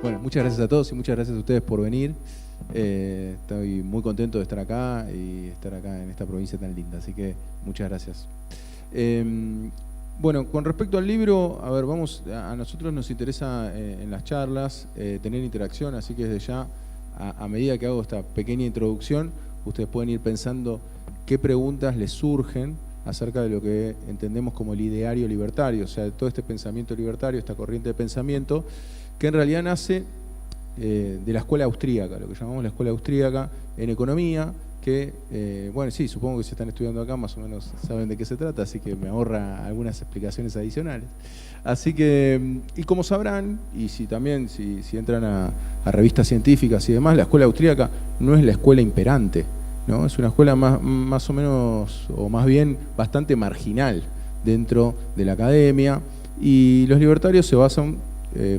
Bueno, muchas gracias a todos y muchas gracias a ustedes por venir. Estoy muy contento de estar acá y estar acá en esta provincia tan linda, así que muchas gracias. Bueno, con respecto al libro, a ver, a nosotros nos interesa en las charlas tener interacción, así que desde ya, a medida que hago esta pequeña introducción, ustedes pueden ir pensando qué preguntas les surgen acerca de lo que entendemos como el ideario libertario, o sea, todo este pensamiento libertario, esta corriente de pensamiento, que en realidad nace de la escuela austríaca, lo que llamamos la escuela austríaca en economía, que, bueno, sí, supongo que si están estudiando acá más o menos saben de qué se trata, así que me ahorra algunas explicaciones adicionales. Así que, y como sabrán, y si también si entran a revistas científicas y demás, la escuela austríaca no es la escuela imperante, ¿no? Es una escuela más o menos, o más bien bastante marginal dentro de la academia, y los libertarios se basan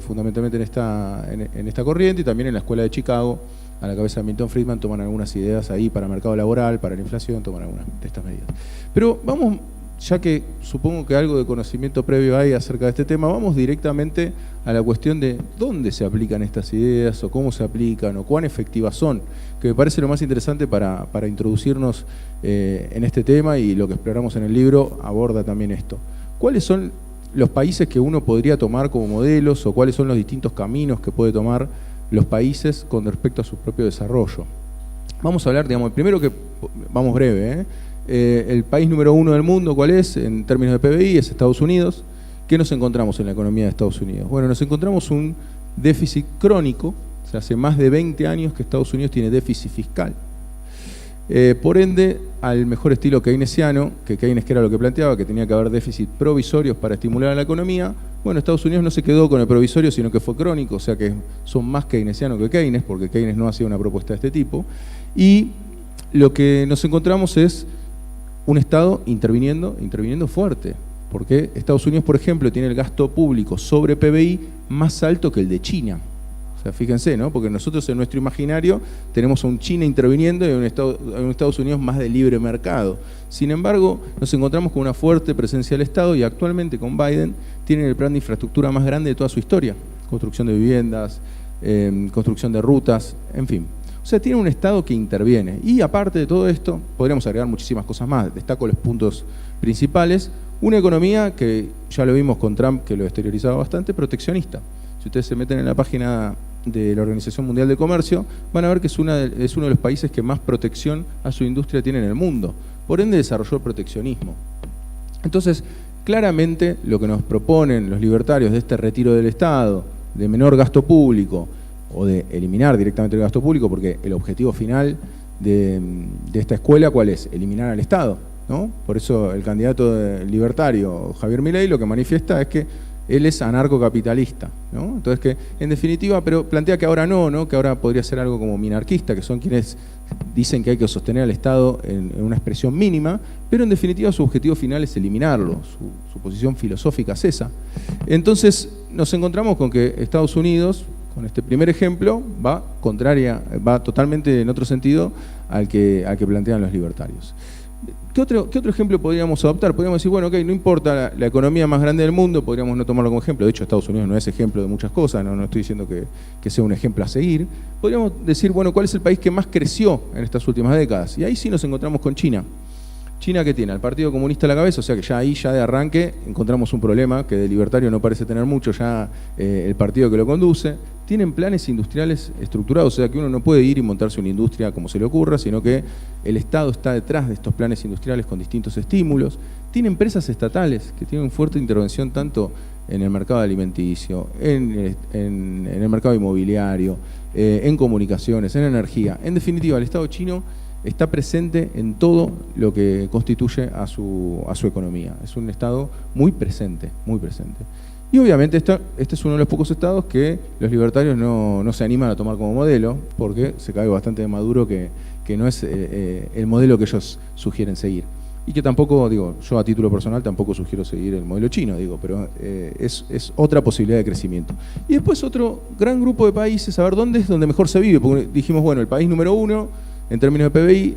fundamentalmente en esta corriente, y también en la escuela de Chicago. A la cabeza de Milton Friedman toman algunas ideas ahí para el mercado laboral, para la inflación, toman algunas de estas medidas. Pero vamos, ya que supongo que algo de conocimiento previo hay acerca de este tema, vamos directamente a la cuestión de dónde se aplican estas ideas, o cómo se aplican, o cuán efectivas son, que me parece lo más interesante para introducirnos en este tema, y lo que exploramos en el libro aborda también esto. ¿Cuáles son los países que uno podría tomar como modelos, o cuáles son los distintos caminos que puede tomar los países con respecto a su propio desarrollo? Vamos a hablar, digamos, primero que, vamos breve, el país número 1 del mundo, ¿cuál es? En términos de PBI, es Estados Unidos. ¿Qué nos encontramos en la economía de Estados Unidos? Bueno, nos encontramos un déficit crónico, o sea, hace más de 20 años que Estados Unidos tiene déficit fiscal. Por ende, al mejor estilo keynesiano, que Keynes que era lo que planteaba, que tenía que haber déficit provisorios para estimular a la economía, bueno, Estados Unidos no se quedó con el provisorio, sino que fue crónico, o sea que son más keynesianos que Keynes, porque Keynes no hacía una propuesta de este tipo. Y lo que nos encontramos es un Estado interviniendo fuerte, porque Estados Unidos, por ejemplo, tiene el gasto público sobre PBI más alto que el de China. O sea, fíjense, ¿no? Porque nosotros en nuestro imaginario tenemos a un China interviniendo y a un Estados Unidos más de libre mercado. Sin embargo, nos encontramos con una fuerte presencia del Estado, y actualmente con Biden tienen el plan de infraestructura más grande de toda su historia. Construcción de viviendas, construcción de rutas, en fin. O sea, tiene un Estado que interviene. Y aparte de todo esto, podríamos agregar muchísimas cosas más. Destaco los puntos principales. Una economía que, ya lo vimos con Trump, que lo exteriorizaba bastante, proteccionista. Si ustedes se meten en la página de la Organización Mundial de Comercio, van a ver que es uno de los países que más protección a su industria tiene en el mundo. Por ende, desarrolló el proteccionismo. Entonces, claramente, lo que nos proponen los libertarios de este retiro del Estado, de menor gasto público, o de eliminar directamente el gasto público, porque el objetivo final de esta escuela, ¿cuál es? Eliminar al Estado, ¿no? Por eso el candidato libertario, Javier Milei, lo que manifiesta es que él es anarcocapitalista, ¿no? Entonces que, en definitiva, pero plantea que ahora no, que ahora podría ser algo como minarquista, que son quienes dicen que hay que sostener al Estado en una expresión mínima, pero en definitiva su objetivo final es eliminarlo, su posición filosófica es esa. Entonces nos encontramos con que Estados Unidos, con este primer ejemplo, va totalmente en otro sentido al que plantean los libertarios. ¿Qué otro ejemplo podríamos adoptar? Podríamos decir, bueno, ok, no importa la economía más grande del mundo, podríamos no tomarlo como ejemplo. De hecho, Estados Unidos no es ejemplo de muchas cosas, no estoy diciendo que sea un ejemplo a seguir. Podríamos decir, bueno, ¿cuál es el país que más creció en estas últimas décadas? Y ahí sí nos encontramos con China. China, ¿qué tiene? Al Partido Comunista a la cabeza, o sea que ya de arranque encontramos un problema que de libertario no parece tener mucho ya el partido que lo conduce. Tienen planes industriales estructurados, o sea que uno no puede ir y montarse una industria como se le ocurra, sino que el Estado está detrás de estos planes industriales con distintos estímulos. Tiene empresas estatales que tienen fuerte intervención tanto en el mercado alimenticio, en el mercado inmobiliario, en comunicaciones, en energía. En definitiva, el Estado chino está presente en todo lo que constituye a su economía. Es un Estado muy presente, muy presente. Y obviamente este es uno de los pocos estados que los libertarios no se animan a tomar como modelo, porque se cae bastante de Maduro que no es el modelo que ellos sugieren seguir. Y que tampoco, digo, yo a título personal tampoco sugiero seguir el modelo chino, digo, pero es otra posibilidad de crecimiento. Y después otro gran grupo de países, a ver, ¿dónde es donde mejor se vive? Porque dijimos, bueno, el país número 1, en términos de PBI,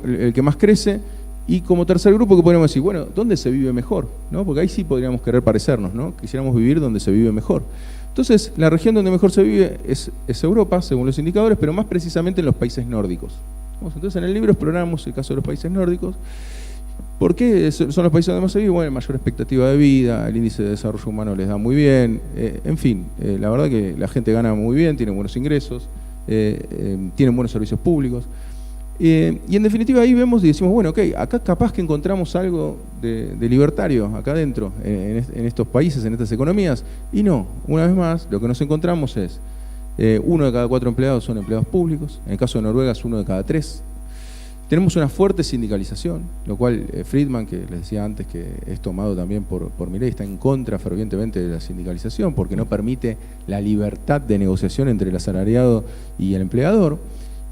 el que más crece. Y como tercer grupo, que podríamos decir, bueno, ¿dónde se vive mejor? ¿No? Porque ahí sí podríamos querer parecernos, ¿no? Quisiéramos vivir donde se vive mejor. Entonces, la región donde mejor se vive es Europa, según los indicadores, pero más precisamente en los países nórdicos. Entonces, en el libro exploramos el caso de los países nórdicos. ¿Por qué son los países donde más se vive? Bueno, mayor expectativa de vida, el índice de desarrollo humano les da muy bien, en fin, la verdad que la gente gana muy bien, tiene buenos ingresos, tienen buenos servicios públicos. Y en definitiva ahí vemos y decimos, bueno, ok, acá capaz que encontramos algo de libertario acá adentro, en estos países, en estas economías, y no, una vez más, lo que nos encontramos es 1 de cada 4 empleados son empleados públicos, en el caso de Noruega es 1 de cada 3. Tenemos una fuerte sindicalización, lo cual Friedman, que les decía antes que es tomado también por Milei, está en contra fervientemente de la sindicalización porque no permite la libertad de negociación entre el asalariado y el empleador.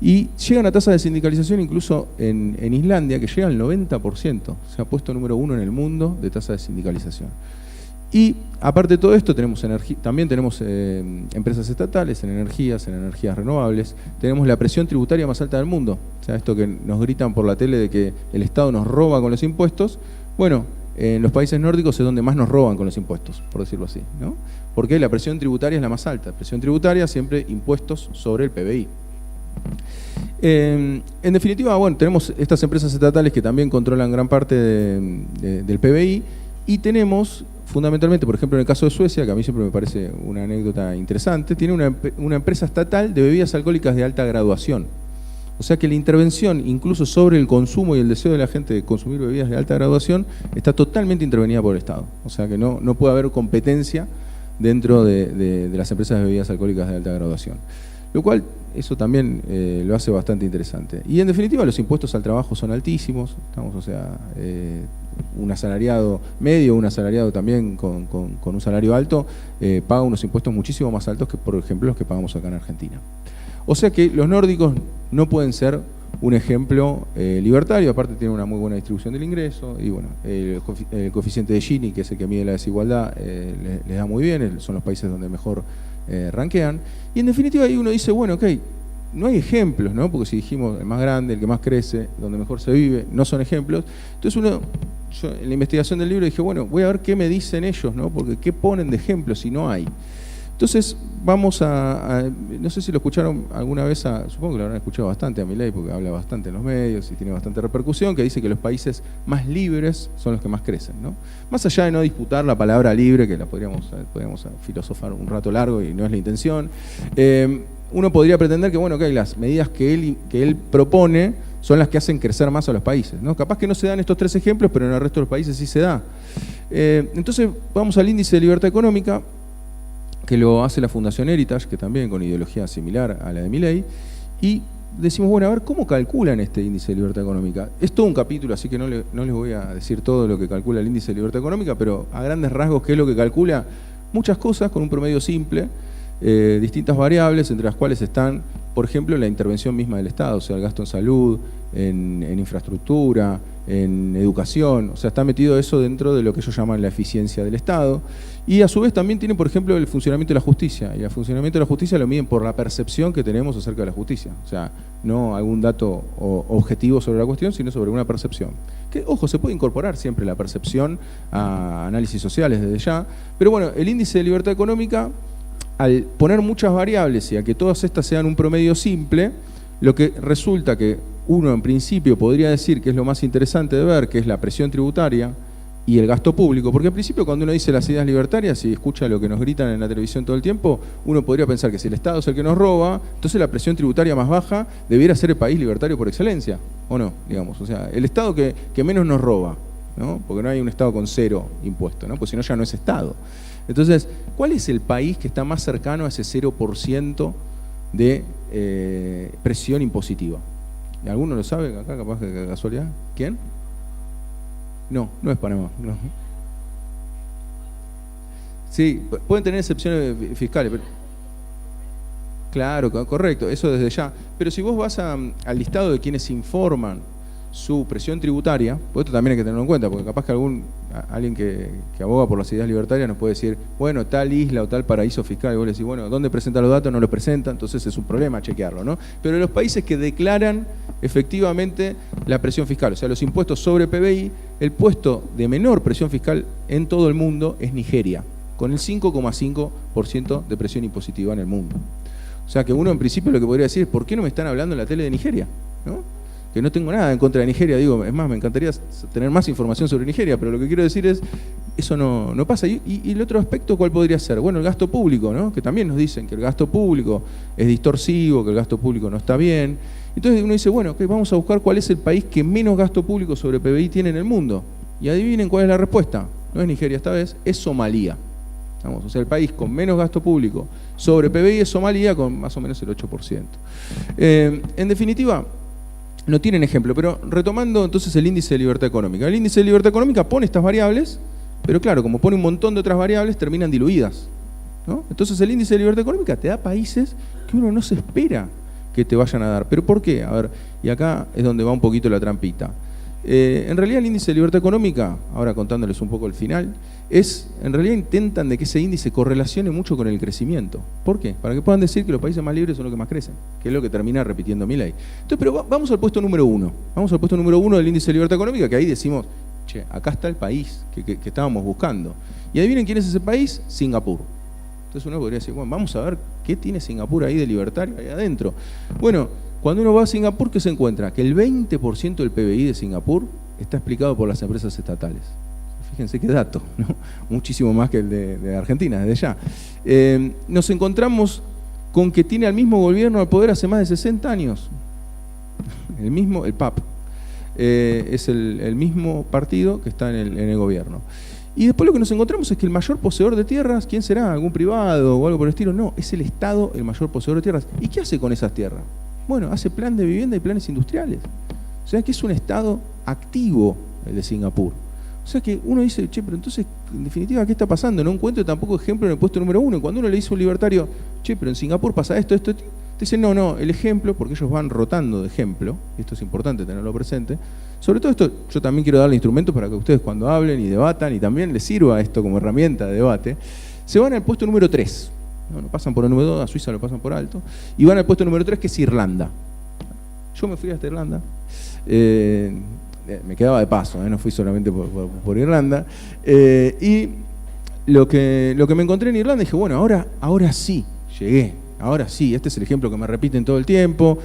Y llegan a tasas de sindicalización incluso en Islandia, que llega al 90%. Se ha puesto número 1 en el mundo de tasa de sindicalización. Y aparte de todo esto, también tenemos empresas estatales en energías renovables. Tenemos la presión tributaria más alta del mundo. O sea, esto que nos gritan por la tele de que el Estado nos roba con los impuestos. Bueno, en los países nórdicos es donde más nos roban con los impuestos, por decirlo así, ¿no? Porque la presión tributaria es la más alta. Presión tributaria siempre impuestos sobre el PBI. En definitiva, bueno, tenemos estas empresas estatales que también controlan gran parte del PBI y tenemos fundamentalmente, por ejemplo, en el caso de Suecia, que a mí siempre me parece una anécdota interesante, tiene una empresa estatal de bebidas alcohólicas de alta graduación. O sea que la intervención, incluso sobre el consumo y el deseo de la gente de consumir bebidas de alta graduación, está totalmente intervenida por el Estado. O sea que no puede haber competencia dentro de las empresas de bebidas alcohólicas de alta graduación. Lo cual, eso también lo hace bastante interesante. Y en definitiva, los impuestos al trabajo son altísimos. O sea, un asalariado medio, un asalariado también con un salario alto, paga unos impuestos muchísimo más altos que, por ejemplo, los que pagamos acá en Argentina. O sea que los nórdicos no pueden ser un ejemplo libertario, aparte tienen una muy buena distribución del ingreso, y bueno, el coeficiente de Gini, que es el que mide la desigualdad, les da muy bien, son los países donde mejor ranquean. Y en definitiva ahí uno dice, bueno, ok, no hay ejemplos, ¿no? Porque si dijimos el más grande, el que más crece, donde mejor se vive, no son ejemplos. Entonces yo en la investigación del libro dije, bueno, voy a ver qué me dicen ellos, ¿no? Porque qué ponen de ejemplos si no hay. Entonces vamos no sé si lo escucharon alguna vez, supongo que lo habrán escuchado bastante a Milei, porque habla bastante en los medios y tiene bastante repercusión, que dice que los países más libres son los que más crecen, ¿no? Más allá de no disputar la palabra libre, que la podríamos filosofar un rato largo y no es la intención, uno podría pretender que, bueno, que las medidas que él propone son las que hacen crecer más a los países, ¿no? Capaz que no se dan estos 3 ejemplos, pero en el resto de los países sí se da. Entonces vamos al índice de libertad económica, que lo hace la Fundación Heritage, que también con ideología similar a la de Milei, y decimos, bueno, a ver, ¿cómo calculan este índice de libertad económica? Es todo un capítulo, así que no les voy a decir todo lo que calcula el índice de libertad económica, pero a grandes rasgos, ¿qué es lo que calcula? Muchas cosas con un promedio simple, distintas variables, entre las cuales están, por ejemplo, la intervención misma del Estado, o sea, el gasto en salud, en infraestructura, en educación, o sea, está metido eso dentro de lo que ellos llaman la eficiencia del Estado, y a su vez también tiene, por ejemplo, el funcionamiento de la justicia, y el funcionamiento de la justicia lo miden por la percepción que tenemos acerca de la justicia, o sea, no algún dato objetivo sobre la cuestión, sino sobre una percepción. Que, ojo, se puede incorporar siempre la percepción a análisis sociales desde ya, pero bueno, el índice de libertad económica, al poner muchas variables y a que todas estas sean un promedio simple, lo que resulta que uno en principio podría decir que es lo más interesante de ver, que es la presión tributaria y el gasto público, porque al principio cuando uno dice las ideas libertarias y escucha lo que nos gritan en la televisión todo el tiempo, uno podría pensar que si el Estado es el que nos roba, entonces la presión tributaria más baja debiera ser el país libertario por excelencia, ¿o no? Digamos, o sea, el Estado que menos nos roba, ¿no? Porque no hay un Estado con 0 impuesto, ¿no? Pues si no ya no es Estado. Entonces, ¿cuál es el país que está más cercano a ese 0% de presión impositiva? ¿Alguno lo sabe acá, capaz que de casualidad? ¿Quién? No es Panamá. No. Sí, pueden tener excepciones fiscales, pero... Claro, correcto, eso desde ya. Pero si vos vas al listado de quienes informan su presión tributaria, pues esto también hay que tenerlo en cuenta, porque capaz que alguien que aboga por las ideas libertarias nos puede decir, bueno, tal isla o tal paraíso fiscal, y vos le decís, bueno, ¿dónde presenta los datos? No los presenta, entonces es un problema chequearlo, ¿no? Pero los países que declaran efectivamente la presión fiscal, o sea, los impuestos sobre PBI, el puesto de menor presión fiscal en todo el mundo es Nigeria, con el 5,5% de presión impositiva en el mundo. O sea que uno en principio lo que podría decir es, ¿por qué no me están hablando en la tele de Nigeria? ¿No? Que no tengo nada en contra de Nigeria, digo, es más, me encantaría tener más información sobre Nigeria, pero lo que quiero decir es, eso no pasa. Y el otro aspecto, ¿cuál podría ser? Bueno, el gasto público, ¿no? Que también nos dicen que el gasto público es distorsivo, que el gasto público no está bien. Entonces uno dice, bueno, okay, vamos a buscar cuál es el país que menos gasto público sobre PBI tiene en el mundo. Y adivinen cuál es la respuesta. No es Nigeria esta vez, es Somalia. Vamos, o sea, el país con menos gasto público sobre PBI es Somalia, con más o menos el 8%. En definitiva, no tienen ejemplo, pero retomando entonces el índice de libertad económica. El índice de libertad económica pone estas variables, pero claro, como pone un montón de otras variables, terminan diluidas, ¿no? Entonces el índice de libertad económica te da países que uno no se espera que te vayan a dar. ¿Pero por qué? A ver, y acá es donde va un poquito la trampita. En realidad el índice de libertad económica, ahora contándoles un poco el final, en realidad intentan de que ese índice correlacione mucho con el crecimiento. ¿Por qué? Para que puedan decir que los países más libres son los que más crecen, que es lo que termina repitiendo Milei. Entonces, pero vamos al puesto número 1. Vamos al puesto número 1 del índice de libertad económica, que ahí decimos, che, acá está el país que estábamos buscando. Y adivinen quién es ese país, Singapur. Entonces uno podría decir, bueno, vamos a ver qué tiene Singapur ahí de libertario ahí adentro. Bueno, cuando uno va a Singapur, ¿qué se encuentra? Que el 20% del PBI de Singapur está explicado por las empresas estatales. Fíjense qué dato, ¿no? Muchísimo más que el de Argentina, desde ya. Nos encontramos con que tiene al mismo gobierno al poder hace más de 60 años. El PAP. Es el mismo partido que está en el gobierno. Y después lo que nos encontramos es que el mayor poseedor de tierras, ¿quién será? ¿Algún privado o algo por el estilo? No, es el Estado el mayor poseedor de tierras. ¿Y qué hace con esas tierras? Bueno, hace plan de vivienda y planes industriales. O sea que es un Estado activo el de Singapur. O sea que uno dice, che, pero entonces, en definitiva, ¿qué está pasando? No encuentro tampoco ejemplo en el puesto número 1. Y cuando uno le dice a un libertario, che, pero en Singapur pasa esto, te dicen, no, el ejemplo, porque ellos van rotando de ejemplo, y esto es importante tenerlo presente. Sobre todo esto, yo también quiero darle instrumentos para que ustedes cuando hablen y debatan, y también les sirva esto como herramienta de debate, se van al puesto número 3. No pasan por el número 2, a Suiza lo pasan por alto, y van al puesto número 3, que es Irlanda. Yo me fui hasta Irlanda. Me quedaba de paso, no fui solamente por Irlanda, y lo que me encontré en Irlanda, dije, bueno, ahora sí, llegué, ahora sí, este es el ejemplo que me repiten todo el tiempo.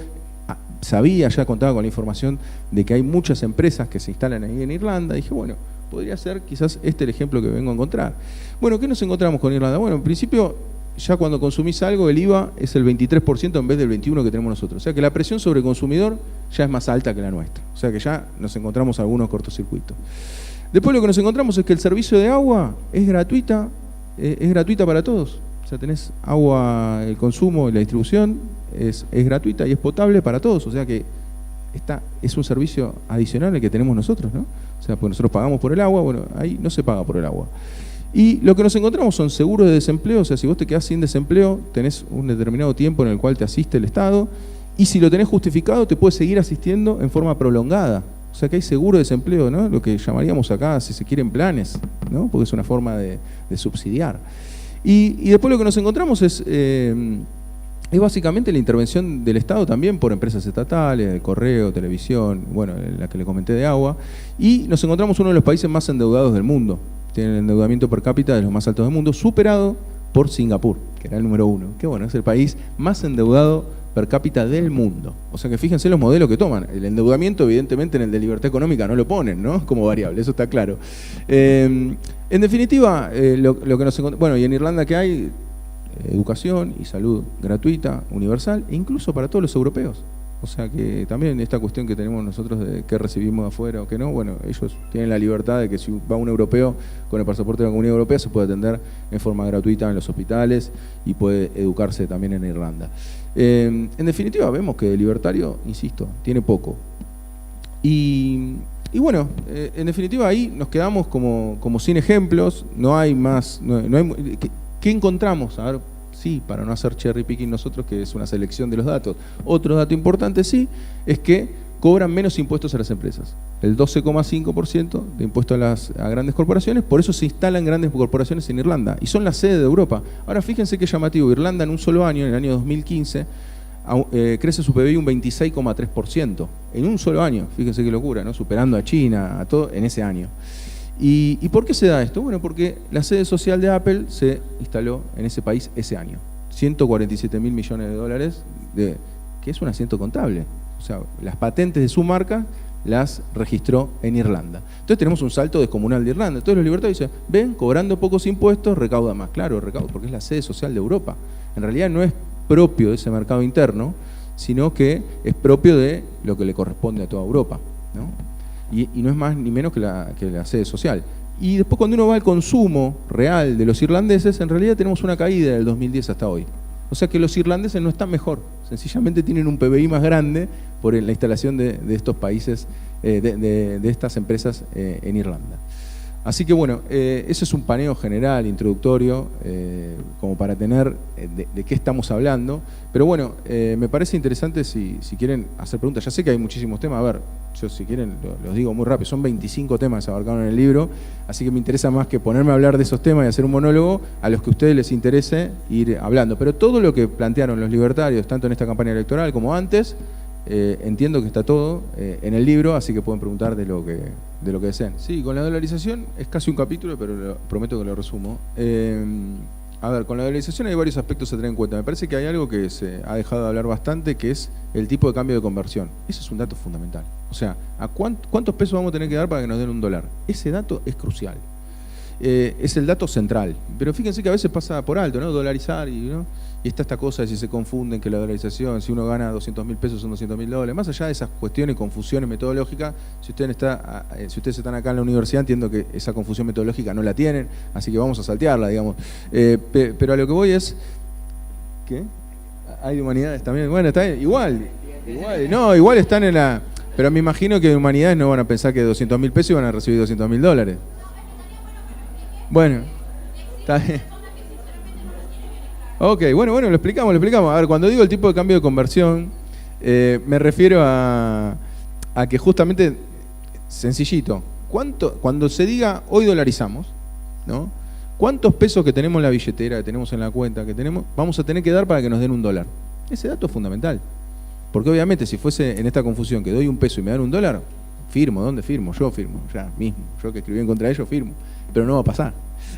Sabía, ya contaba con la información de que hay muchas empresas que se instalan ahí en Irlanda, dije, bueno, podría ser quizás el ejemplo que vengo a encontrar. Bueno, ¿qué nos encontramos con Irlanda? Bueno, en principio, ya cuando consumís algo, el IVA es el 23% en vez del 21% que tenemos nosotros. O sea que la presión sobre el consumidor ya es más alta que la nuestra. O sea que ya nos encontramos algunos cortocircuitos. Después lo que nos encontramos es que el servicio de agua es gratuita para todos. O sea, tenés agua, el consumo y la distribución es gratuita y es potable para todos. O sea que es un servicio adicional al que tenemos nosotros, ¿no? O sea, pues nosotros pagamos por el agua, bueno, ahí no se paga por el agua. Y lo que nos encontramos son seguros de desempleo, o sea, si vos te quedás sin desempleo, tenés un determinado tiempo en el cual te asiste el Estado, y si lo tenés justificado, te puede seguir asistiendo en forma prolongada. O sea que hay seguro de desempleo, ¿no? Lo que llamaríamos acá, si se quieren, planes, ¿no? Porque es una forma de subsidiar. Y después lo que nos encontramos es básicamente la intervención del Estado también por empresas estatales, de correo, televisión, bueno, la que le comenté de agua, y nos encontramos uno de los países más endeudados del mundo. Tiene el endeudamiento per cápita de los más altos del mundo, superado por Singapur, que era el número 1. Que bueno, es el país más endeudado per cápita del mundo. O sea que fíjense los modelos que toman. El endeudamiento, evidentemente, en el de libertad económica no lo ponen, ¿no? Como variable, eso está claro. En definitiva, lo que nos encontramos... Bueno, y en Irlanda, ¿qué hay? Educación y salud gratuita, universal, e incluso para todos los europeos. O sea que también esta cuestión que tenemos nosotros de qué recibimos de afuera o qué no, bueno, ellos tienen la libertad de que si va un europeo con el pasaporte de la Comunidad Europea se puede atender en forma gratuita en los hospitales y puede educarse también en Irlanda. En definitiva, vemos que el libertario, insisto, tiene poco. Y bueno, en definitiva ahí nos quedamos como sin ejemplos, no hay más, no hay, ¿qué encontramos? A ver, sí, para no hacer cherry picking nosotros, que es una selección de los datos. Otro dato importante, sí, es que cobran menos impuestos a las empresas. El 12,5% de impuestos a grandes corporaciones, por eso se instalan grandes corporaciones en Irlanda, y son la sede de Europa. Ahora fíjense qué llamativo, Irlanda en un solo año, en el año 2015, crece su PBI un 26,3%, en un solo año, fíjense qué locura, ¿no? Superando a China, a todo, en ese año. ¿Y por qué se da esto? Bueno, porque la sede social de Apple se instaló en ese país ese año. 147.000 millones de dólares, que es un asiento contable. O sea, las patentes de su marca las registró en Irlanda. Entonces tenemos un salto descomunal de Irlanda. Entonces los libertarios dicen, ven, cobrando pocos impuestos, recauda más. Claro, recauda porque es la sede social de Europa. En realidad no es propio de ese mercado interno, sino que es propio de lo que le corresponde a toda Europa, ¿no? Y no es más ni menos que la sede social. Y después cuando uno va al consumo real de los irlandeses, en realidad tenemos una caída del 2010 hasta hoy. O sea que los irlandeses no están mejor, sencillamente tienen un PBI más grande por la instalación de estos países, de estas empresas en Irlanda. Así que bueno, eso es un paneo general, introductorio, como para tener de qué estamos hablando. Pero bueno, me parece interesante si quieren hacer preguntas. Ya sé que hay muchísimos temas, a ver, yo si quieren los digo muy rápido, son 25 temas que se abarcaron en el libro, así que me interesa más que ponerme a hablar de esos temas y hacer un monólogo a los que a ustedes les interese ir hablando. Pero todo lo que plantearon los libertarios, tanto en esta campaña electoral como antes, entiendo que está todo en el libro, así que pueden preguntar de lo que deseen. Sí, con la dolarización es casi un capítulo, pero prometo que lo resumo. A ver, con la dolarización hay varios aspectos a tener en cuenta. Me parece que hay algo que se ha dejado de hablar bastante, que es el tipo de cambio de conversión. Ese es un dato fundamental. O sea, ¿a cuántos pesos vamos a tener que dar para que nos den un dólar? Ese dato es crucial. Es el dato central. Pero fíjense que a veces pasa por alto, ¿no? Dolarizar y está esta cosa de si se confunden que la dolarización, si uno gana 200.000 pesos son 200.000 dólares. Más allá de esas cuestiones, confusiones metodológicas, si ustedes están acá en la universidad, entiendo que esa confusión metodológica no la tienen, así que vamos a saltearla, digamos. Pero a lo que voy es... ¿Qué? ¿Hay de humanidades también? Bueno, está bien. Igual están en la... Pero me imagino que de humanidades no van a pensar que 200.000 pesos iban a recibir 200.000 dólares. Bueno, está bien. Ok, bueno, lo explicamos. A ver, cuando digo el tipo de cambio de conversión, me refiero a que justamente, sencillito, cuando se diga hoy dolarizamos, ¿no? ¿Cuántos pesos que tenemos en la billetera, que tenemos en la cuenta, que tenemos, vamos a tener que dar para que nos den un dólar? Ese dato es fundamental. Porque obviamente si fuese en esta confusión que doy un peso y me dan un dólar, firmo, ¿dónde firmo? Yo firmo, ya mismo. Yo que escribí en contra de ellos firmo. Pero no va a pasar.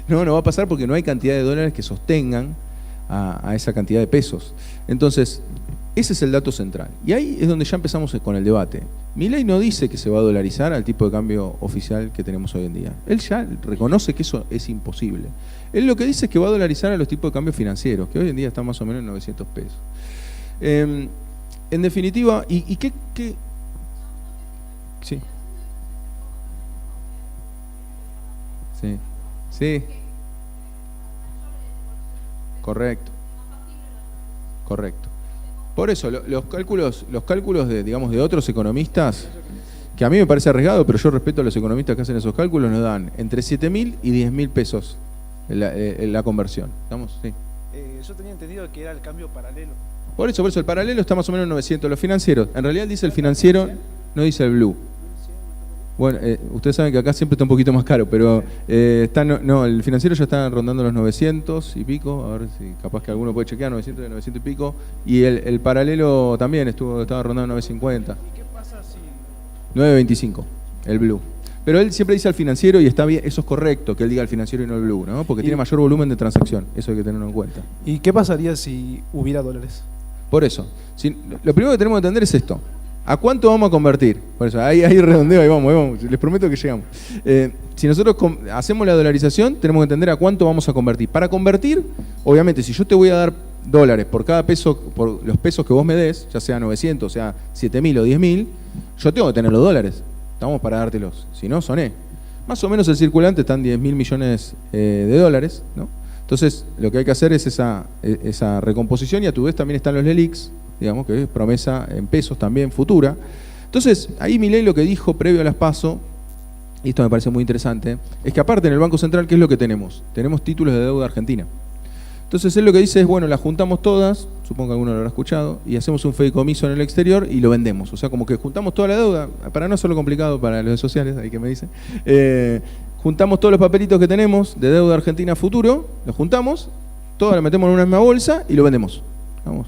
No va a pasar porque no hay cantidad de dólares que sostengan a esa cantidad de pesos. Entonces, ese es el dato central. Y ahí es donde ya empezamos con el debate. Milei no dice que se va a dolarizar al tipo de cambio oficial que tenemos hoy en día. Él ya reconoce que eso es imposible. Él lo que dice es que va a dolarizar a los tipos de cambio financieros, que hoy en día están más o menos en 900 pesos. En definitiva, ¿y qué? Sí. Sí. Correcto. Por eso, los cálculos de, digamos, de otros economistas, que a mí me parece arriesgado, pero yo respeto a los economistas que hacen esos cálculos, nos dan entre 7.000 y 10.000 pesos la conversión. ¿Estamos? Sí. Yo tenía entendido que era el cambio paralelo. Por eso, el paralelo está más o menos en 900. Los financieros, en realidad dice el financiero, no dice el blue. Bueno, ustedes saben que acá siempre está un poquito más caro, pero el financiero ya está rondando los 900 y pico, a ver si capaz que alguno puede chequear, 900 y pico, y el paralelo también estaba rondando 950. ¿Y qué pasa si...? 925, el blue. Pero él siempre dice al financiero y está bien, eso es correcto, que él diga al financiero y no el blue, ¿no? Porque tiene mayor volumen de transacción, eso hay que tenerlo en cuenta. ¿Y qué pasaría si hubiera dólares? Por eso, lo primero que tenemos que entender es esto. ¿A cuánto vamos a convertir? Por eso, ahí redondeo, ahí vamos. Les prometo que llegamos. Si nosotros hacemos la dolarización, tenemos que entender a cuánto vamos a convertir. Para convertir, obviamente, si yo te voy a dar dólares por cada peso, por los pesos que vos me des, ya sea 900, sea 7.000 o 10.000, yo tengo que tener los dólares. Estamos para dártelos. Si no, soné. Más o menos el circulante están 10.000 millones de dólares, ¿no? Entonces, lo que hay que hacer es esa recomposición y a tu vez también están los LELIQs, digamos que es promesa en pesos también futura. Entonces, ahí Milei lo que dijo previo a las PASO, y esto me parece muy interesante, es que aparte en el Banco Central, ¿qué es lo que tenemos? Tenemos títulos de deuda argentina. Entonces él lo que dice es, bueno, las juntamos todas, supongo que alguno lo habrá escuchado, y hacemos un fideicomiso en el exterior y lo vendemos. O sea, como que juntamos toda la deuda, para no hacerlo complicado para los sociales, ahí que me dicen, juntamos todos los papelitos que tenemos de deuda argentina futuro, los juntamos, todos lo metemos en una misma bolsa y lo vendemos. Vamos.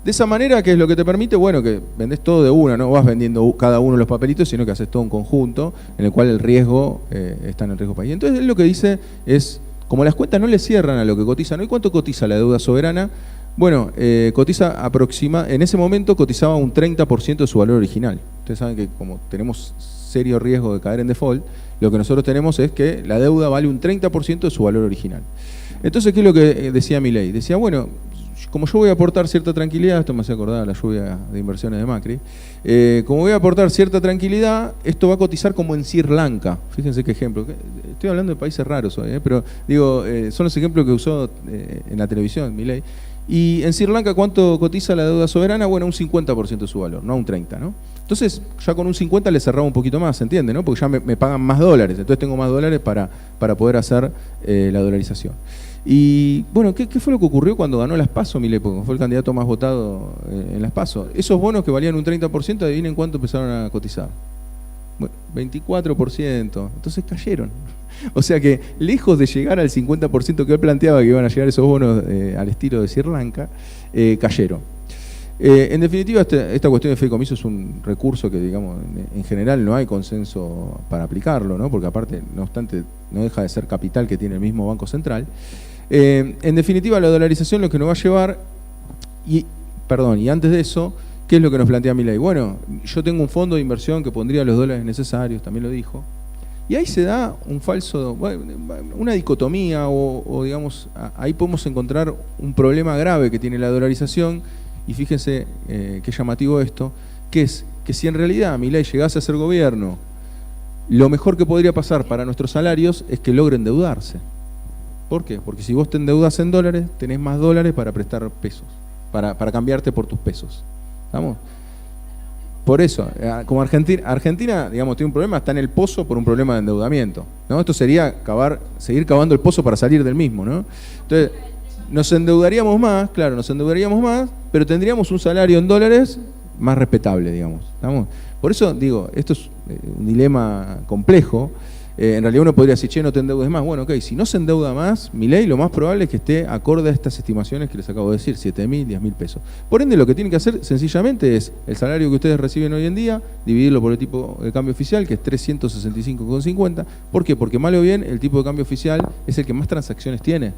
De esa manera, ¿qué es lo que te permite? Bueno, que vendés todo de una, no vas vendiendo cada uno de los papelitos, sino que haces todo un conjunto en el cual el riesgo está en el riesgo país. Entonces, él lo que dice es, como las cuentas no le cierran a lo que cotizan hoy, ¿cuánto cotiza la deuda soberana? Bueno, cotiza en ese momento cotizaba un 30% de su valor original. Ustedes saben que como tenemos serio riesgo de caer en default, lo que nosotros tenemos es que la deuda vale un 30% de su valor original. Entonces, ¿qué es lo que decía Milei? Decía, bueno, como yo voy a aportar cierta tranquilidad, esto me hace acordar a la lluvia de inversiones de Macri, como voy a aportar cierta tranquilidad, esto va a cotizar como en Sri Lanka. Fíjense qué ejemplo. Estoy hablando de países raros hoy, pero digo, son los ejemplos que usó en la televisión Milei. Y en Sri Lanka, ¿cuánto cotiza la deuda soberana? Bueno, un 50% de su valor, no un 30%, ¿no? Entonces, ya con un 50 le cerraba un poquito más, ¿se entiende? ¿No? Porque ya me pagan más dólares, entonces tengo más dólares para poder hacer la dolarización. Y bueno, ¿qué fue lo que ocurrió cuando ganó las PASO Milei? Porque fue el candidato más votado en las PASO. Esos bonos que valían un 30%, adivinen cuánto empezaron a cotizar. Bueno, 24%. Entonces cayeron. O sea que, lejos de llegar al 50% que él planteaba que iban a llegar esos bonos al estilo de Sri Lanka, cayeron. En definitiva, esta cuestión de fideicomiso es un recurso que, digamos, en general no hay consenso para aplicarlo, ¿no? Porque aparte, no obstante, no deja de ser capital que tiene el mismo Banco Central. En definitiva, la dolarización lo que nos va a llevar, y antes de eso, ¿qué es lo que nos plantea Milei? Bueno, yo tengo un fondo de inversión que pondría los dólares necesarios, también lo dijo. Y ahí se da un falso, una dicotomía, o digamos, ahí podemos encontrar un problema grave que tiene la dolarización. Y fíjense qué llamativo esto, que es que si en realidad Milei llegase a ser gobierno, lo mejor que podría pasar para nuestros salarios es que logre endeudarse. ¿Por qué? Porque si vos te endeudas en dólares, tenés más dólares para prestar pesos, para cambiarte por tus pesos. ¿Estamos? Por eso, como Argentina, digamos, tiene un problema, está en el pozo por un problema de endeudamiento, ¿no? Esto sería seguir cavando el pozo para salir del mismo, ¿no? Entonces, nos endeudaríamos más, claro, pero tendríamos un salario en dólares más respetable, digamos. ¿Estamos? Por eso digo, esto es un dilema complejo. En realidad uno podría decir, che, no te endeudes más. Bueno, ok, si no se endeuda más, Milei lo más probable es que esté acorde a estas estimaciones que les acabo de decir, 7.000, 10.000 pesos. Por ende, lo que tienen que hacer sencillamente es el salario que ustedes reciben hoy en día, dividirlo por el tipo de cambio oficial, que es 365,50. ¿Por qué? Porque mal o bien, el tipo de cambio oficial es el que más transacciones tiene.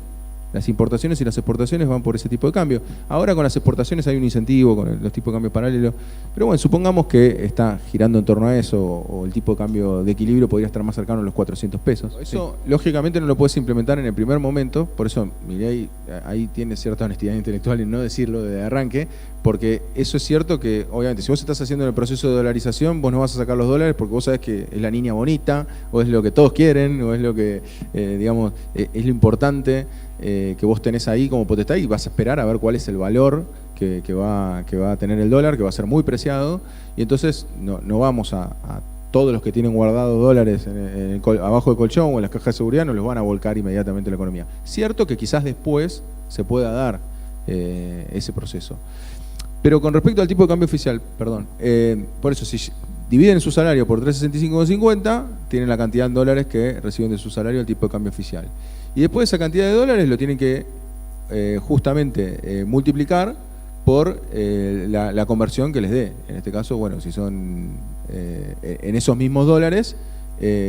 Las importaciones y las exportaciones van por ese tipo de cambio. Ahora con las exportaciones hay un incentivo con los tipos de cambio paralelos. Pero bueno, supongamos que está girando en torno a eso, o el tipo de cambio de equilibrio podría estar más cercano a los 400 pesos. Eso lógicamente no lo puedes implementar en el primer momento, por eso Milei ahí tiene cierta honestidad intelectual en no decirlo de arranque, porque eso es cierto que, obviamente, si vos estás haciendo el proceso de dolarización, vos no vas a sacar los dólares porque vos sabés que es la niña bonita, o es lo que todos quieren, o es lo que, digamos, es lo importante que vos tenés ahí como potestad, y vas a esperar a ver cuál es el valor que va a tener el dólar, que va a ser muy preciado, y entonces no vamos a todos los que tienen guardados dólares abajo del colchón o en las cajas de seguridad, no los van a volcar inmediatamente a la economía. Cierto que quizás después se pueda dar ese proceso. Pero con respecto al tipo de cambio oficial, por eso, si dividen su salario por 365,50, tienen la cantidad en dólares que reciben de su salario el tipo de cambio oficial. Y después esa cantidad de dólares lo tienen que justamente multiplicar por la conversión que les dé. En este caso, bueno, si son en esos mismos dólares,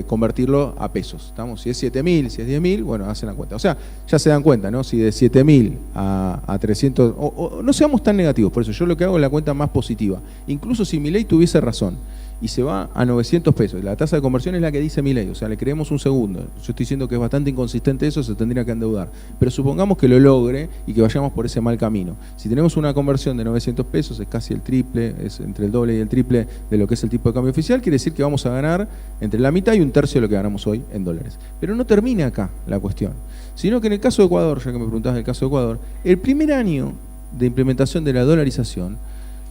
convertirlo a pesos. ¿Estamos? Si es 7.000, si es 10.000, bueno, hacen la cuenta. O sea, ya se dan cuenta, ¿no? Si de 7.000 a 300, o no seamos tan negativos, por eso yo lo que hago es la cuenta más positiva. Incluso si Milei tuviese razón y se va a 900 pesos, la tasa de conversión es la que dice Milei, o sea, le creemos un segundo. Yo estoy diciendo que es bastante inconsistente eso, se tendría que endeudar. Pero supongamos que lo logre y que vayamos por ese mal camino. Si tenemos una conversión de 900 pesos, es casi el triple, es entre el doble y el triple de lo que es el tipo de cambio oficial, quiere decir que vamos a ganar entre la mitad y un tercio de lo que ganamos hoy en dólares. Pero no termina acá la cuestión, sino que en el caso de Ecuador, ya que me preguntabas del caso de Ecuador, el primer año de implementación de la dolarización,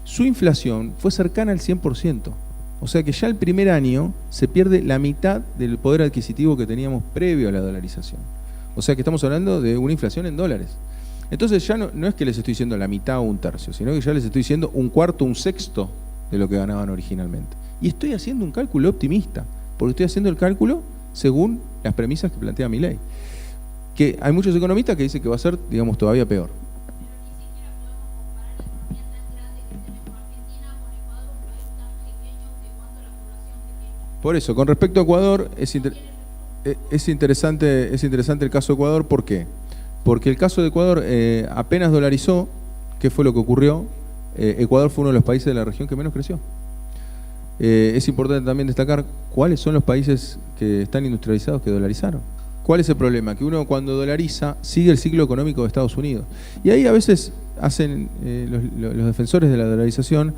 su inflación fue cercana al 100%. O sea que ya el primer año se pierde la mitad del poder adquisitivo que teníamos previo a la dolarización. O sea que estamos hablando de una inflación en dólares. Entonces ya no es que les estoy diciendo la mitad o un tercio, sino que ya les estoy diciendo un cuarto, un sexto de lo que ganaban originalmente. Y estoy haciendo un cálculo optimista, porque estoy haciendo el cálculo según las premisas que plantea Milei. Que hay muchos economistas que dicen que va a ser, digamos, todavía peor. Por eso, con respecto a Ecuador, es interesante el caso de Ecuador. ¿Por qué? Porque el caso de Ecuador apenas dolarizó. ¿Qué fue lo que ocurrió? Ecuador fue uno de los países de la región que menos creció. Es importante también destacar cuáles son los países que están industrializados que dolarizaron. ¿Cuál es el problema? Que uno cuando dolariza sigue el ciclo económico de Estados Unidos. Y ahí a veces hacen los defensores de la dolarización,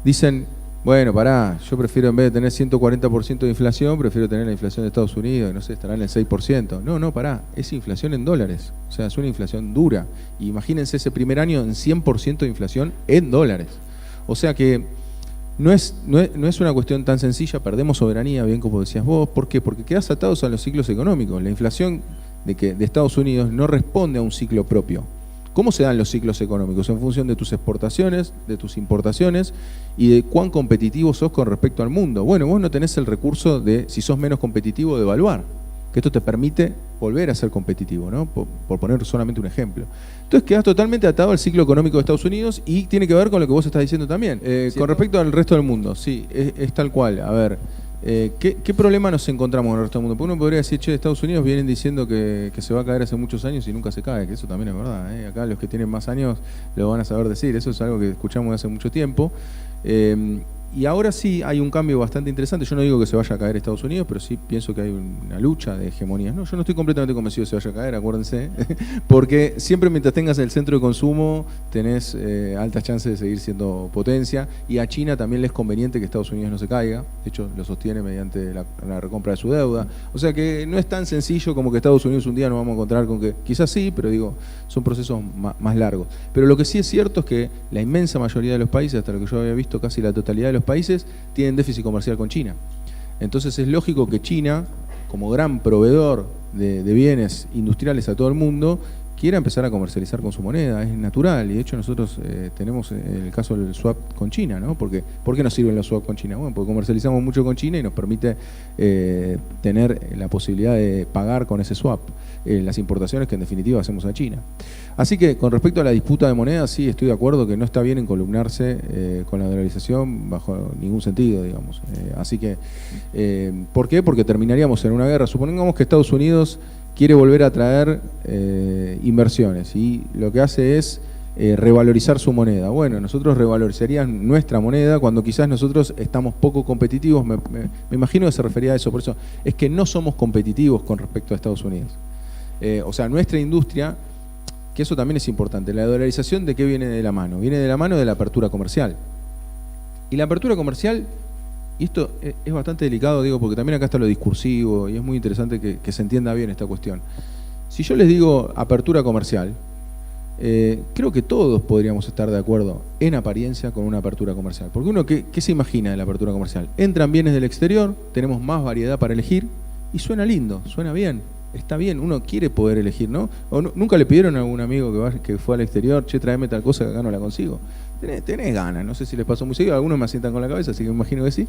dicen, bueno, pará, yo prefiero en vez de tener 140% de inflación, prefiero tener la inflación de Estados Unidos, no sé, estará en el 6%. No, pará, es inflación en dólares. O sea, es una inflación dura. Y imagínense ese primer año en 100% de inflación en dólares. O sea que no es una cuestión tan sencilla, perdemos soberanía, bien como decías vos. ¿Por qué? Porque quedás atados a los ciclos económicos. La inflación de Estados Unidos no responde a un ciclo propio. ¿Cómo se dan los ciclos económicos? En función de tus exportaciones, de tus importaciones y de cuán competitivo sos con respecto al mundo. Bueno, vos no tenés el recurso de, si sos menos competitivo, de evaluar. Que esto te permite volver a ser competitivo, ¿no? Por poner solamente un ejemplo. Entonces quedás totalmente atado al ciclo económico de Estados Unidos y tiene que ver con lo que vos estás diciendo también. Con respecto al resto del mundo, sí, es tal cual. A ver, ¿qué problema nos encontramos con el resto del mundo? Porque uno podría decir, che, Estados Unidos vienen diciendo que se va a caer hace muchos años y nunca se cae, que eso también es verdad. Acá los que tienen más años lo van a saber decir, eso es algo que escuchamos hace mucho tiempo. Y ahora sí hay un cambio bastante interesante. Yo no digo que se vaya a caer Estados Unidos, pero sí pienso que hay una lucha de hegemonías. No, yo no estoy completamente convencido de que se vaya a caer, acuérdense, porque siempre mientras tengas el centro de consumo tenés altas chances de seguir siendo potencia, y a China también le es conveniente que Estados Unidos no se caiga. De hecho, lo sostiene mediante la recompra de su deuda. O sea que no es tan sencillo como que Estados Unidos un día nos vamos a encontrar con que, quizás sí, pero digo, son procesos más largos. Pero lo que sí es cierto es que la inmensa mayoría de los países, hasta lo que yo había visto, casi la totalidad de los países tienen déficit comercial con China. Entonces es lógico que China, como gran proveedor de bienes industriales a todo el mundo, quiera empezar a comercializar con su moneda. Es natural, y de hecho nosotros tenemos el caso del swap con China, ¿no? ¿Por qué nos sirven los swap con China? Bueno, porque comercializamos mucho con China y nos permite tener la posibilidad de pagar con ese swap las importaciones que en definitiva hacemos a China. Así que con respecto a la disputa de moneda, sí estoy de acuerdo que no está bien encolumnarse con la dolarización bajo ningún sentido, digamos. Así que, ¿por qué? Porque terminaríamos en una guerra. Supongamos que Estados Unidos quiere volver a traer inversiones y lo que hace es revalorizar su moneda. Bueno, nosotros revalorizaríamos nuestra moneda cuando quizás nosotros estamos poco competitivos. Me imagino que se refería a eso, por eso es que no somos competitivos con respecto a Estados Unidos. O sea, nuestra industria, que eso también es importante, la dolarización, ¿de qué viene de la mano? Viene de la mano de la apertura comercial. Y la apertura comercial, y esto es bastante delicado, digo, porque también acá está lo discursivo y es muy interesante que se entienda bien esta cuestión. Si yo les digo apertura comercial, creo que todos podríamos estar de acuerdo en apariencia con una apertura comercial. Porque uno, ¿qué se imagina de la apertura comercial? Entran bienes del exterior, tenemos más variedad para elegir y suena lindo, suena bien. Está bien, uno quiere poder elegir, ¿no? O nunca le pidieron a algún amigo que fue al exterior, che, tráeme tal cosa que acá no la consigo. Tenés ganas, no sé si les pasó muy seguido, algunos me asientan con la cabeza, así que me imagino que sí.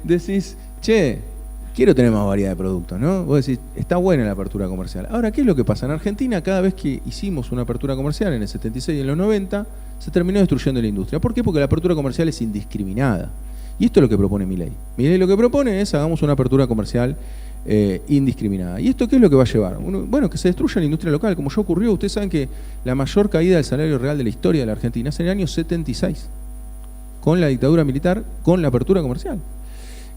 Decís, che, quiero tener más variedad de productos, ¿no? Vos decís, está buena la apertura comercial. Ahora, ¿qué es lo que pasa? En Argentina, cada vez que hicimos una apertura comercial, en el 76 y en los 90, se terminó destruyendo la industria. ¿Por qué? Porque la apertura comercial es indiscriminada. Y esto es lo que propone Milei. Milei lo que propone es, hagamos una apertura comercial indiscriminada. ¿Y esto qué es lo que va a llevar? Bueno, que se destruya la industria local, como ya ocurrió. Ustedes saben que la mayor caída del salario real de la historia de la Argentina es en el año 76, con la dictadura militar, con la apertura comercial.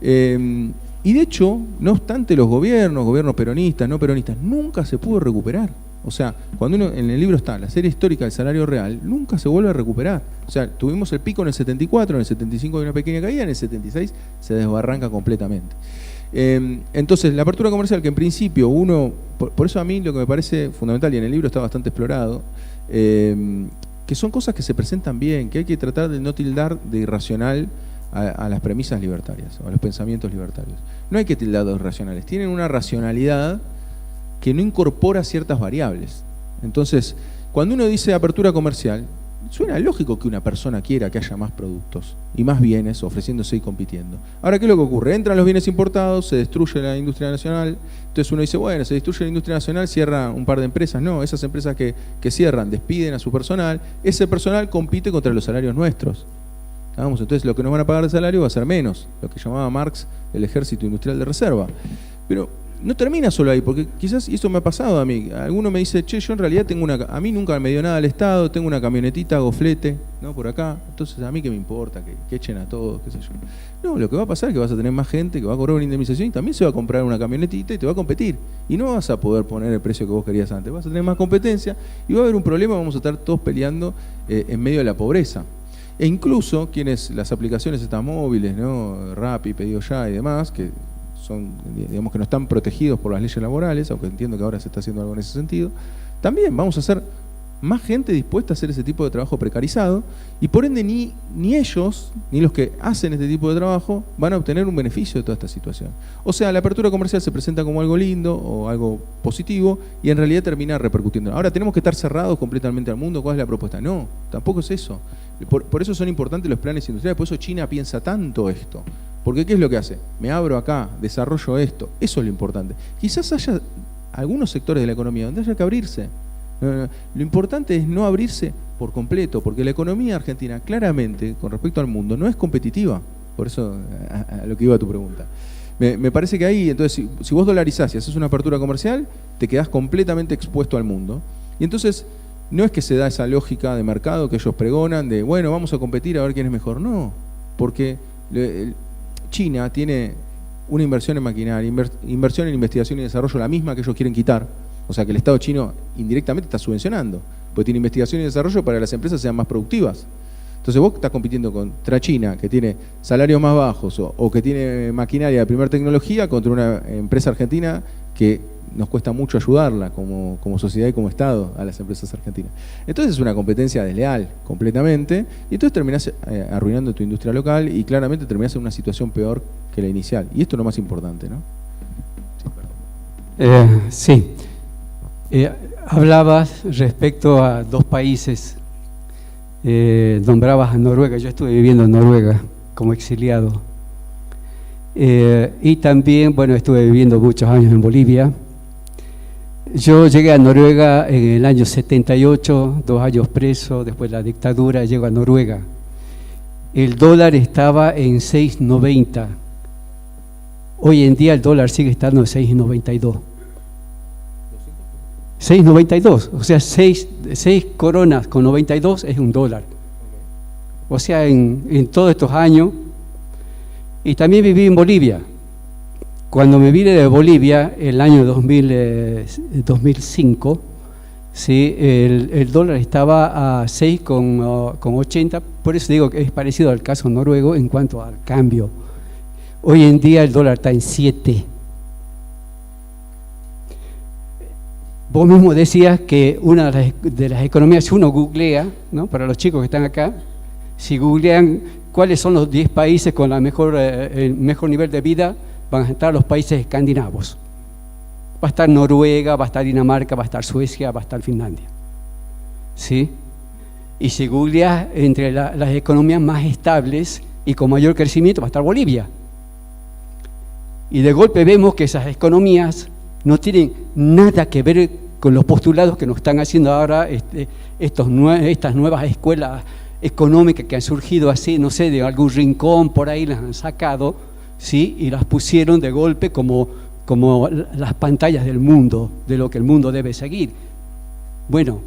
Y de hecho, no obstante los gobiernos peronistas, no peronistas, nunca se pudo recuperar. O sea, cuando uno, en el libro está la serie histórica del salario real, nunca se vuelve a recuperar. O sea, tuvimos el pico en el 74, en el 75 hay una pequeña caída, en el 76 se desbarranca completamente. Entonces, la apertura comercial, que en principio por eso a mí lo que me parece fundamental, y en el libro está bastante explorado, que son cosas que se presentan bien, que hay que tratar de no tildar de irracional a las premisas libertarias, o a los pensamientos libertarios. No hay que tildar de irracionales, tienen una racionalidad que no incorpora ciertas variables. Entonces, cuando uno dice apertura comercial, suena lógico que una persona quiera que haya más productos y más bienes ofreciéndose y compitiendo. Ahora, ¿qué es lo que ocurre? Entran los bienes importados, se destruye la industria nacional, entonces uno dice, bueno, se destruye la industria nacional, cierra un par de empresas. No, esas empresas que cierran despiden a su personal, ese personal compite contra los salarios nuestros. Vamos, entonces lo que nos van a pagar de salario va a ser menos, lo que llamaba Marx el ejército industrial de reserva. Pero no termina solo ahí, porque quizás, y esto me ha pasado a mí, alguno me dice, che, yo en realidad a mí nunca me dio nada al Estado, tengo una camionetita, hago flete, ¿no? Por acá, entonces a mí qué me importa, que echen a todos, qué sé yo. No, lo que va a pasar es que vas a tener más gente que va a cobrar una indemnización y también se va a comprar una camionetita y te va a competir. Y no vas a poder poner el precio que vos querías antes, vas a tener más competencia y va a haber un problema, vamos a estar todos peleando en medio de la pobreza. E incluso las aplicaciones estas móviles, ¿no? Rappi, Pedido Ya y demás, que son, digamos, que no están protegidos por las leyes laborales, aunque entiendo que ahora se está haciendo algo en ese sentido, también vamos a hacer más gente dispuesta a hacer ese tipo de trabajo precarizado y por ende ni ellos, ni los que hacen este tipo de trabajo van a obtener un beneficio de toda esta situación. O sea, la apertura comercial se presenta como algo lindo o algo positivo y en realidad termina repercutiendo. Ahora, ¿tenemos que estar cerrados completamente al mundo? ¿Cuál es la propuesta? No, tampoco es eso. Por eso son importantes los planes industriales, por eso China piensa tanto esto. Porque ¿qué es lo que hace? Me abro acá, desarrollo esto. Eso es lo importante. Quizás haya algunos sectores de la economía donde haya que abrirse. Lo importante es no abrirse por completo, porque la economía argentina claramente, con respecto al mundo, no es competitiva. Por eso, a lo que iba a tu pregunta. Me parece que ahí, entonces, si vos dolarizás y haces una apertura comercial, te quedás completamente expuesto al mundo. Y entonces, no es que se da esa lógica de mercado que ellos pregonan de, bueno, vamos a competir a ver quién es mejor. No, porque China tiene una inversión en maquinaria, inversión en investigación y desarrollo, la misma que ellos quieren quitar. O sea que el Estado chino indirectamente está subvencionando, porque tiene investigación y desarrollo para que las empresas sean más productivas. Entonces vos estás compitiendo contra China, que tiene salarios más bajos o que tiene maquinaria de primera tecnología, contra una empresa argentina que nos cuesta mucho ayudarla como sociedad y como Estado a las empresas argentinas. Entonces es una competencia desleal completamente y entonces terminás arruinando tu industria local y claramente terminás en una situación peor que la inicial. Y esto es lo más importante, ¿no? Sí. Hablabas respecto a dos países, nombrabas a Noruega. Yo estuve viviendo en Noruega como exiliado y también, bueno, estuve viviendo muchos años en Bolivia. Yo llegué a Noruega en el año 78, 2 años preso, después de la dictadura, llego a Noruega. El dólar estaba en 6,90. Hoy en día el dólar sigue estando en 6,92. 6,92, o sea, 6 coronas con 92 es un dólar. O sea, en todos estos años. Y también viví en Bolivia. Cuando me vine de Bolivia, el año 2005, ¿sí? El dólar estaba a 6,80, por eso digo que es parecido al caso noruego en cuanto al cambio. Hoy en día el dólar está en 7. Vos mismo decías que una de las economías, si uno googlea, ¿no? Para los chicos que están acá, si googlean cuáles son los 10 países con el mejor nivel de vida, van a estar los países escandinavos. Va a estar Noruega, va a estar Dinamarca, va a estar Suecia, va a estar Finlandia. ¿Sí? Y si googleas entre las economías más estables y con mayor crecimiento, va a estar Bolivia. Y de golpe vemos que esas economías no tienen nada que ver con los postulados que nos están haciendo ahora estas nuevas escuelas económicas que han surgido así, no sé, de algún rincón por ahí las han sacado, ¿sí? Y las pusieron de golpe como las pantallas del mundo, de lo que el mundo debe seguir. Bueno,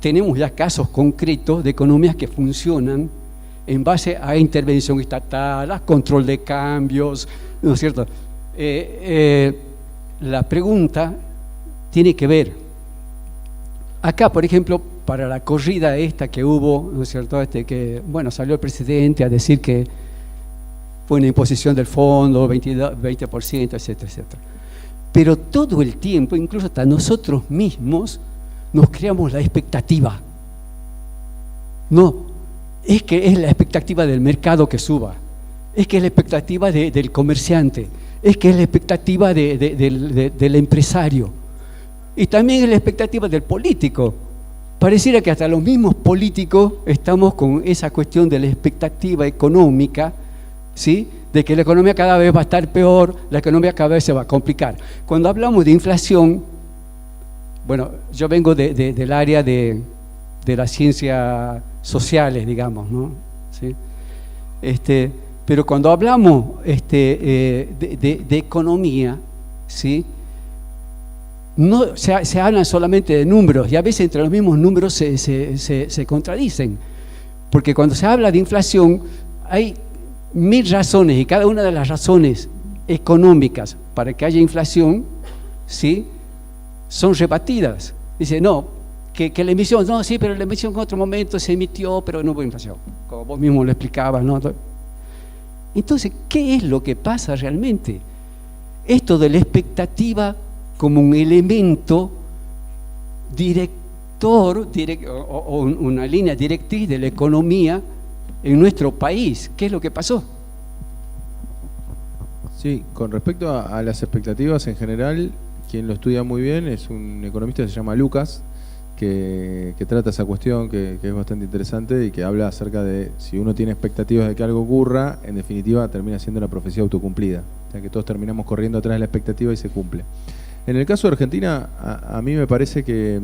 tenemos ya casos concretos de economías que funcionan en base a intervención estatal, a control de cambios, ¿no es cierto? La pregunta tiene que ver, acá por ejemplo, para la corrida esta que hubo, ¿no es cierto? Que, bueno, salió el presidente a decir que fue una imposición del fondo, 20%, etcétera, etcétera. Pero todo el tiempo, incluso hasta nosotros mismos, nos creamos la expectativa. No, es que es la expectativa del mercado que suba, es que es la expectativa del comerciante, es que es la expectativa del empresario y también es la expectativa del político. Pareciera que hasta los mismos políticos estamos con esa cuestión de la expectativa económica, ¿sí? De que la economía cada vez va a estar peor, la economía cada vez se va a complicar. Cuando hablamos de inflación, bueno, yo vengo del área de las ciencias sociales, digamos, ¿no? ¿Sí? Pero cuando hablamos de economía, ¿sí? No se hablan solamente de números, y a veces entre los mismos números se contradicen. Porque cuando se habla de inflación, hay 1000 razones, y cada una de las razones económicas para que haya inflación, ¿sí?, son rebatidas. Dice, no, que la emisión, no, sí, pero la emisión en otro momento se emitió, pero no hubo inflación, como vos mismo lo explicabas, ¿no? Entonces, ¿qué es lo que pasa realmente? Esto de la expectativa como un elemento director o una línea directriz de la economía en nuestro país. ¿Qué es lo que pasó? Sí, con respecto a las expectativas en general, quien lo estudia muy bien es un economista que se llama Lucas, que trata esa cuestión que es bastante interesante y que habla acerca de si uno tiene expectativas de que algo ocurra, en definitiva termina siendo una profecía autocumplida. O sea que todos terminamos corriendo atrás de la expectativa y se cumple. En el caso de Argentina, a mí me parece que,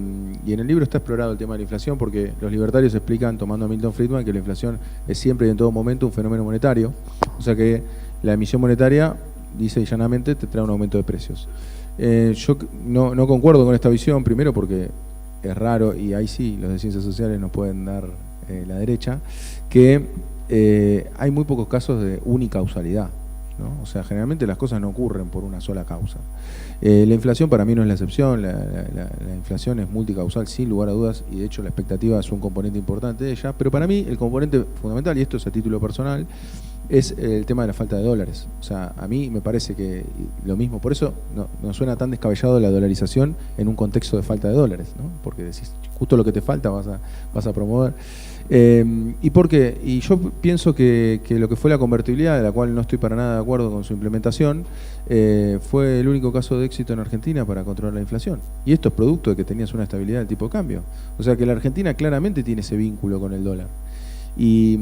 y en el libro está explorado el tema de la inflación, porque los libertarios explican, tomando a Milton Friedman, que la inflación es siempre y en todo momento un fenómeno monetario. O sea que la emisión monetaria, dice llanamente, te trae un aumento de precios. Yo no concuerdo con esta visión, primero porque es raro, y ahí sí los de ciencias sociales nos pueden dar la derecha, que hay muy pocos casos de unicausalidad, ¿no? O sea, generalmente las cosas no ocurren por una sola causa. La inflación para mí no es la excepción, la inflación es multicausal sin lugar a dudas, y de hecho la expectativa es un componente importante de ella, pero para mí el componente fundamental, y esto es a título personal, es el tema de la falta de dólares. O sea, a mí me parece que lo mismo, por eso no suena tan descabellado la dolarización en un contexto de falta de dólares, ¿no? Porque decís, justo lo que te falta vas a promover. Y yo pienso que lo que fue la convertibilidad, de la cual no estoy para nada de acuerdo con su implementación, fue el único caso de éxito en Argentina para controlar la inflación. Y esto es producto de que tenías una estabilidad del tipo de cambio. O sea que la Argentina claramente tiene ese vínculo con el dólar. Y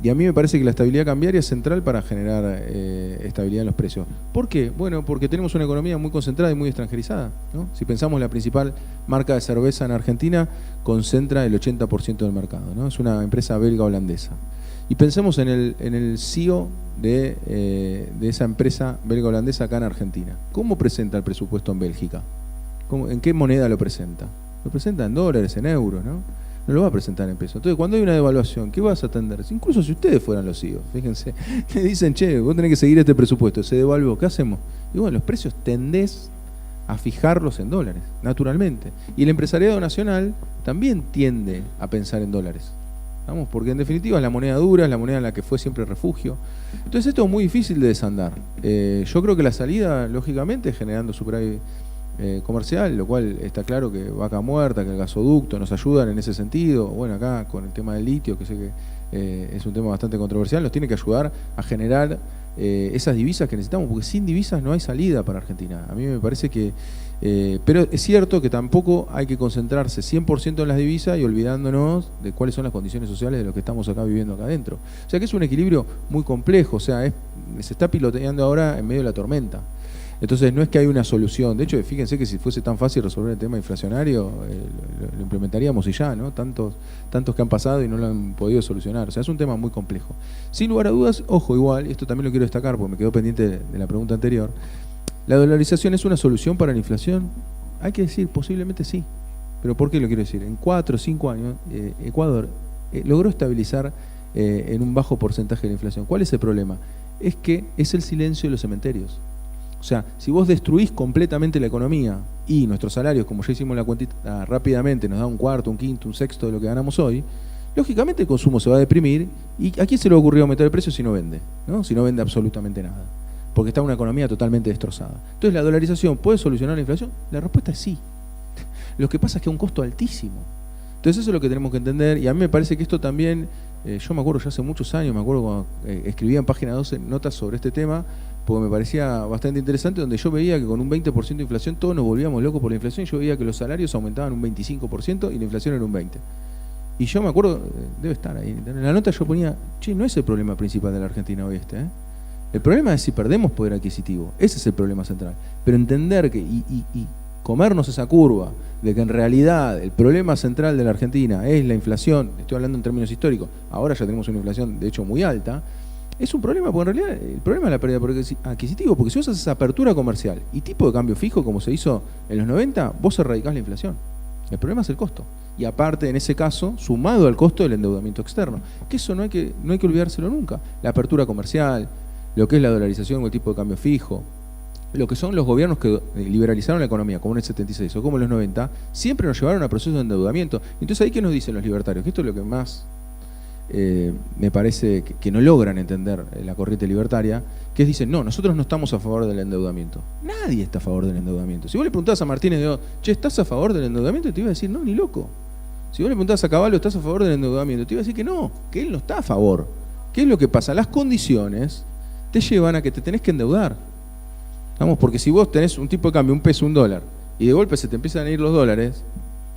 a mí me parece que la estabilidad cambiaria es central para generar estabilidad en los precios. ¿Por qué? Bueno, porque tenemos una economía muy concentrada y muy extranjerizada, ¿no? Si pensamos, la principal marca de cerveza en Argentina concentra el 80% del mercado, ¿no? Es una empresa belga-holandesa. Y pensemos en el CEO de esa empresa belga-holandesa acá en Argentina. ¿Cómo presenta el presupuesto en Bélgica? ¿En qué moneda lo presenta? Lo presenta en dólares, en euros, ¿no? No lo va a presentar en pesos. Entonces, cuando hay una devaluación, ¿qué vas a atender? Incluso si ustedes fueran los CEOs, fíjense, le dicen, che, vos tenés que seguir este presupuesto, se devaluó, ¿qué hacemos? Y bueno, los precios tendés a fijarlos en dólares, naturalmente. Y el empresariado nacional también tiende a pensar en dólares. ¿Vamos? Porque en definitiva es la moneda dura, es la moneda en la que fue siempre refugio. Entonces esto es muy difícil de desandar. Yo creo que la salida, lógicamente, es generando superávit comercial, lo cual está claro que Vaca Muerta, que el gasoducto nos ayudan en ese sentido. Bueno, acá con el tema del litio, que sé que es un tema bastante controversial, nos tiene que ayudar a generar esas divisas que necesitamos, porque sin divisas no hay salida para Argentina. A mí me parece que pero es cierto que tampoco hay que concentrarse 100% en las divisas y olvidándonos de cuáles son las condiciones sociales de lo que estamos acá viviendo acá adentro. O sea que es un equilibrio muy complejo, o sea, se está piloteando ahora en medio de la tormenta. Entonces no es que hay una solución. De hecho, fíjense que si fuese tan fácil resolver el tema inflacionario, lo implementaríamos y ya, ¿no? Tantos que han pasado y no lo han podido solucionar. O sea, es un tema muy complejo. Sin lugar a dudas, ojo, igual, y esto también lo quiero destacar porque me quedó pendiente de la pregunta anterior, ¿la dolarización es una solución para la inflación? Hay que decir, posiblemente sí. ¿Pero por qué lo quiero decir? En 4 o 5 años, Ecuador logró estabilizar en un bajo porcentaje de la inflación. ¿Cuál es el problema? Es que es el silencio de los cementerios. O sea, si vos destruís completamente la economía y nuestros salarios, como ya hicimos la cuentita rápidamente, nos da un cuarto, un quinto, un sexto de lo que ganamos hoy, lógicamente el consumo se va a deprimir. ¿Y a quién se le ocurrió aumentar el precio si no vende? ¿No? Si no vende absolutamente nada. Porque está una economía totalmente destrozada. Entonces, ¿la dolarización puede solucionar la inflación? La respuesta es sí. Lo que pasa es que es un costo altísimo. Entonces eso es lo que tenemos que entender, y a mí me parece que esto también, yo me acuerdo ya hace muchos años, me acuerdo cuando escribía en Página 12 notas sobre este tema, porque me parecía bastante interesante, donde yo veía que con un 20% de inflación todos nos volvíamos locos por la inflación, yo veía que los salarios aumentaban un 25% y la inflación era un 20%. Y yo me acuerdo, debe estar ahí, en la nota yo ponía, che, no es el problema principal de la Argentina hoy este, El problema es si perdemos poder adquisitivo, ese es el problema central. Pero entender que, y comernos esa curva, de que en realidad el problema central de la Argentina es la inflación, estoy hablando en términos históricos, ahora ya tenemos una inflación de hecho muy alta, Es un problema, porque en realidad el problema es la pérdida de poder adquisitivo, porque si vos haces esa apertura comercial y tipo de cambio fijo como se hizo en los 90, vos erradicás la inflación. El problema es el costo. Y aparte, en ese caso, sumado al costo del endeudamiento externo. Que eso no hay que olvidárselo nunca. La apertura comercial, lo que es la dolarización o el tipo de cambio fijo, lo que son los gobiernos que liberalizaron la economía, como en el 76 o como en los 90, siempre nos llevaron a procesos de endeudamiento. Entonces, ¿ahí qué nos dicen los libertarios? Que esto es lo que más me parece que no logran entender la corriente libertaria, que es, dicen, no, nosotros no estamos a favor del endeudamiento. Nadie está a favor del endeudamiento. Si vos le preguntás a Martínez de O, che, ¿estás a favor del endeudamiento? Te iba a decir, no, ni loco. Si vos le preguntás a Caballo, ¿estás a favor del endeudamiento? Te iba a decir que no, que él no está a favor. ¿Qué es lo que pasa? Las condiciones te llevan a que te tenés que endeudar. Vamos, porque si vos tenés un tipo de cambio, un peso, un dólar, y de golpe se te empiezan a ir los dólares,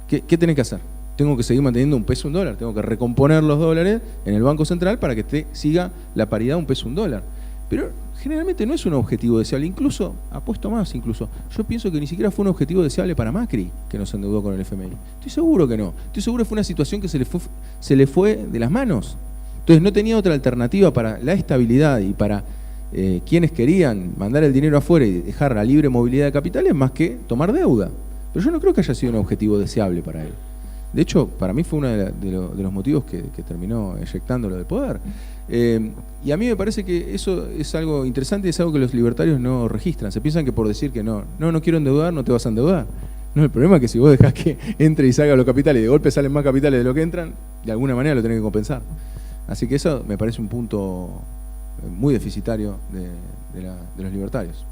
¿qué tenés que hacer? Tengo que seguir manteniendo un peso, un dólar. Tengo que recomponer los dólares en el Banco Central para que siga la paridad un peso, un dólar. Pero generalmente no es un objetivo deseable. Incluso, apuesto más incluso, yo pienso que ni siquiera fue un objetivo deseable para Macri, que nos endeudó con el FMI. Estoy seguro que no. Estoy seguro que fue una situación que se le fue de las manos. Entonces no tenía otra alternativa para la estabilidad y para quienes querían mandar el dinero afuera y dejar la libre movilidad de capitales más que tomar deuda. Pero yo no creo que haya sido un objetivo deseable para él. De hecho, para mí fue uno de los motivos que terminó eyectándolo del poder. Y a mí me parece que eso es algo interesante y es algo que los libertarios no registran. Se piensan que por decir que no quiero endeudar, no te vas a endeudar. No, el problema es que si vos dejás que entre y salga los capitales y de golpe salen más capitales de lo que entran, de alguna manera lo tenés que compensar. Así que eso me parece un punto muy deficitario de los libertarios.